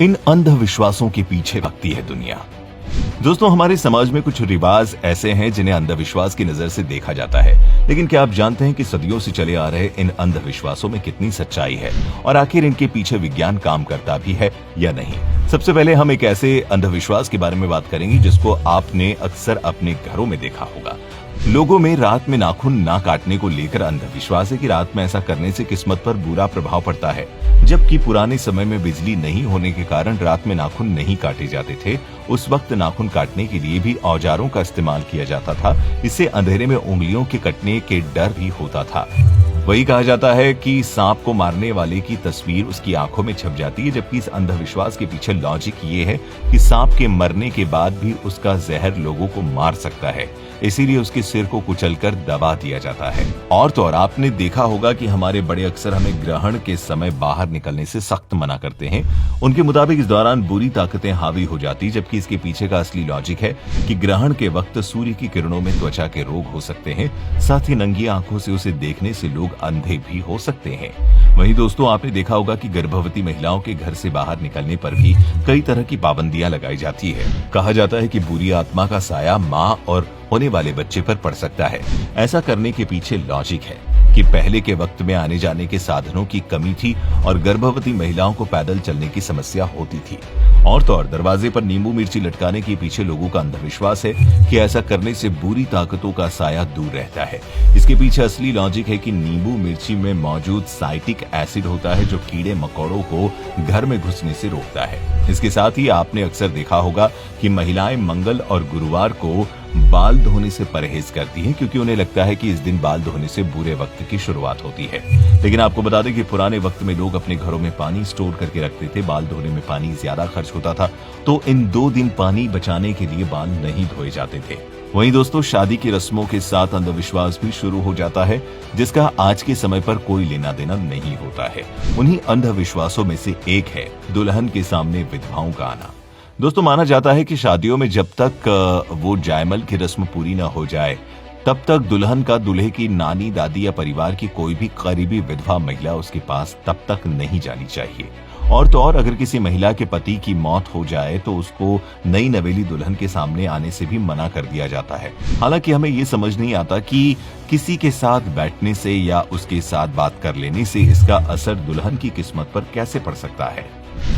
इन अंधविश्वासों के पीछे भागती है दुनिया। दोस्तों, हमारे समाज में कुछ रिवाज ऐसे हैं जिन्हें अंधविश्वास की नजर से देखा जाता है, लेकिन क्या आप जानते हैं कि सदियों से चले आ रहे इन अंधविश्वासों में कितनी सच्चाई है और आखिर इनके पीछे विज्ञान काम करता भी है या नहीं। सबसे पहले हम एक ऐसे अंधविश्वास के बारे में बात करेंगे जिसको आपने अक्सर अपने घरों में देखा होगा। लोगों में रात में नाखून ना काटने को लेकर अंधविश्वास है कि रात में ऐसा करने से किस्मत पर बुरा प्रभाव पड़ता है, जबकि पुराने समय में बिजली नहीं होने के कारण रात में नाखून नहीं काटे जाते थे। उस वक्त नाखून काटने के लिए भी औजारों का इस्तेमाल किया जाता था। इससे अंधेरे में उंगलियों के कटने के डर भी होता था। वही कहा जाता है कि सांप को मारने वाले की तस्वीर उसकी आंखों में छप जाती है, जबकि इस अंधविश्वास के पीछे लॉजिक ये है कि सांप के मरने के बाद भी उसका जहर लोगों को मार सकता है, इसीलिए उसके सिर को कुचलकर दबा दिया जाता है। और तो और आपने देखा होगा कि हमारे बड़े अक्सर हमें ग्रहण के समय बाहर निकलने से सख्त मना करते हैं। उनके मुताबिक इस दौरान बुरी ताकतें हावी हो जाती, जबकि इसके पीछे का असली लॉजिक है कि ग्रहण के वक्त सूर्य की किरणों में त्वचा के रोग हो सकते हैं, साथ ही नंगी आंखों से उसे देखने से लोग अंधे भी हो सकते हैं। वहीं दोस्तों, आपने देखा होगा कि गर्भवती महिलाओं के घर से बाहर निकलने पर भी कई तरह की पाबंदियां लगाई जाती है। कहा जाता है कि बुरी आत्मा का साया माँ और होने वाले बच्चे पर पड़ सकता है। ऐसा करने के पीछे लॉजिक है कि पहले के वक्त में आने जाने के साधनों की कमी थी और गर्भवती महिलाओं को पैदल चलने की समस्या होती थी। और तो और दरवाजे पर नींबू मिर्ची लटकाने के पीछे लोगों का अंधविश्वास है कि ऐसा करने से बुरी ताकतों का साया दूर रहता है। इसके पीछे असली लॉजिक है कि नींबू मिर्ची में मौजूद साइट्रिक एसिड होता है जो कीड़े मकोड़ों को घर में घुसने से रोकता है। इसके साथ ही आपने अक्सर देखा होगा कि महिलाएं मंगल और गुरुवार को बाल धोने से परहेज करती हैं, क्योंकि उन्हें लगता है कि इस दिन बाल धोने से बुरे वक्त की शुरुआत होती है। लेकिन आपको बता दें कि पुराने वक्त में लोग अपने घरों में पानी स्टोर करके रखते थे। बाल धोने में पानी ज्यादा खर्च होता था, तो इन 2 दिन पानी बचाने के लिए बाल नहीं धोए जाते थे। वहीं दोस्तों, शादी की रस्मों के साथ अंधविश्वास भी शुरू हो जाता है, जिसका आज के समय पर कोई लेना देना नहीं होता है। उन्हीं अंधविश्वासों में से एक है दुल्हन के सामने विधवाओं का आना। दोस्तों, माना जाता है कि शादियों में जब तक वो जायमल की रस्म पूरी न हो जाए, तब तक दुल्हन का दूल्हे की नानी, दादी या परिवार की कोई भी करीबी विधवा महिला उसके पास तब तक नहीं जानी चाहिए। और तो और अगर किसी महिला के पति की मौत हो जाए तो उसको नई नवेली दुल्हन के सामने आने से भी मना कर दिया जाता है। हालांकि हमें ये समझ नहीं आता कि किसी के साथ बैठने से या उसके साथ बात कर लेने से इसका असर दुल्हन की किस्मत पर कैसे पड़ सकता है।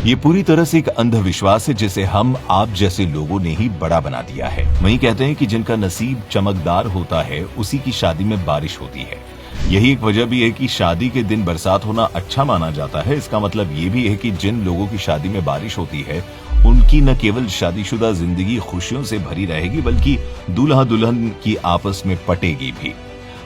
ये पूरी तरह से एक अंधविश्वास है जिसे हम आप जैसे लोगों ने ही बड़ा बना दिया है। वहीं कहते हैं कि जिनका नसीब चमकदार होता है उसी की शादी में बारिश होती है। यही एक वजह भी है कि शादी के दिन बरसात होना अच्छा माना जाता है। इसका मतलब ये भी है कि जिन लोगों की शादी में बारिश होती है उनकी न केवल शादीशुदा जिंदगी खुशियों से भरी रहेगी, बल्कि दूल्हा दुल्हन की आपस में पटेगी भी।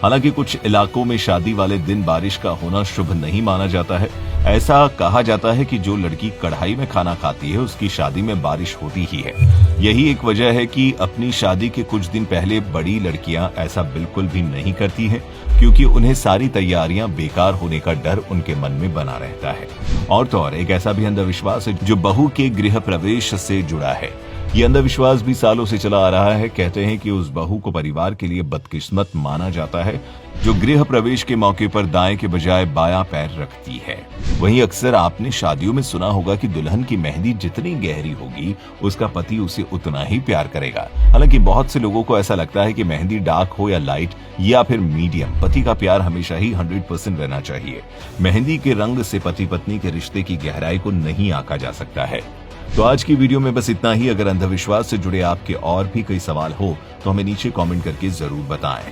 हालांकि कुछ इलाकों में शादी वाले दिन बारिश का होना शुभ नहीं माना जाता है। ऐसा कहा जाता है कि जो लड़की कढ़ाई में खाना खाती है उसकी शादी में बारिश होती ही है। यही एक वजह है कि अपनी शादी के कुछ दिन पहले बड़ी लड़कियां ऐसा बिल्कुल भी नहीं करती हैं, क्योंकि उन्हें सारी तैयारियां बेकार होने का डर उनके मन में बना रहता है। और तो और एक ऐसा भी अंधविश्वास है जो बहू के गृह प्रवेश से जुड़ा है। ये अंधविश्वास भी सालों से चला आ रहा है। कहते हैं कि उस बहू को परिवार के लिए बदकिस्मत माना जाता है जो गृह प्रवेश के मौके पर दाएं के बजाय बायां पैर रखती है। वहीं अक्सर आपने शादियों में सुना होगा कि दुल्हन की मेहंदी जितनी गहरी होगी उसका पति उसे उतना ही प्यार करेगा। हालांकि बहुत से लोगों को ऐसा लगता है कि मेहंदी डार्क हो या लाइट या फिर मीडियम, पति का प्यार हमेशा ही 100% रहना चाहिए। मेहंदी के रंग से पति पत्नी के रिश्ते की गहराई को नहीं आंका जा सकता है। तो आज की वीडियो में बस इतना ही। अगर अंधविश्वास से जुड़े आपके और भी कई सवाल हो तो हमें नीचे कमेंट करके जरूर बताएं।